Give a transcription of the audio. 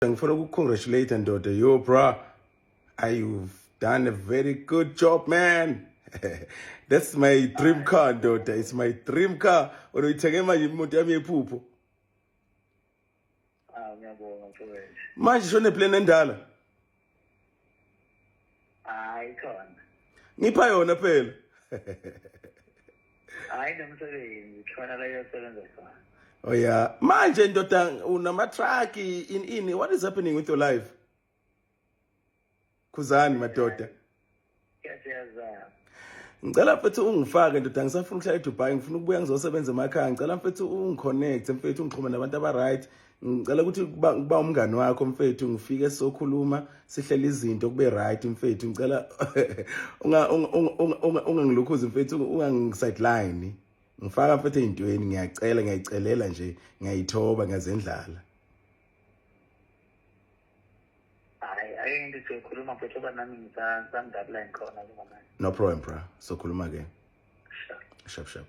Ngifuna ukukongratulate ndoda. Yo bra, you've done a very good job, man. That's my dream car ndoda. It's my dream car. Unoyithenge manje imoto yami yephupho. Ngiyabonga mfowethu. Manje shone plan endala. Hayi khona. Ngipha yona phela. Hayi nomsebenzi khona la yosebenza khona. Oh yeah. Manje ndoda unama truck in what is happening with your life? Khuzani madoda. Ngiyazama. Ngicela mfethu ungifake ndoda ngisafuna ukuhlala eDubai ngifuna ukubuya ngizosebenza emakhaya ngicela mfethu ungiconnect mfethu ngixhumane nabantu aba-right ngicela ukuthi kuba umngani wakho mfethu ngifike sizokhuluma sihlele izinto kube right mfethu ngicela ungangilokhuzi mfethu ungangi-sideline ngifaka mfethu ey'ntweni ngiyayicelela nje ngiyayithoba ngiyazendlala. Hayi into siyokhuluma mfethu oba nami ngisamdabula ngikhona njengamanje. No problem bra sokhuluma ke. Sure. Sharp.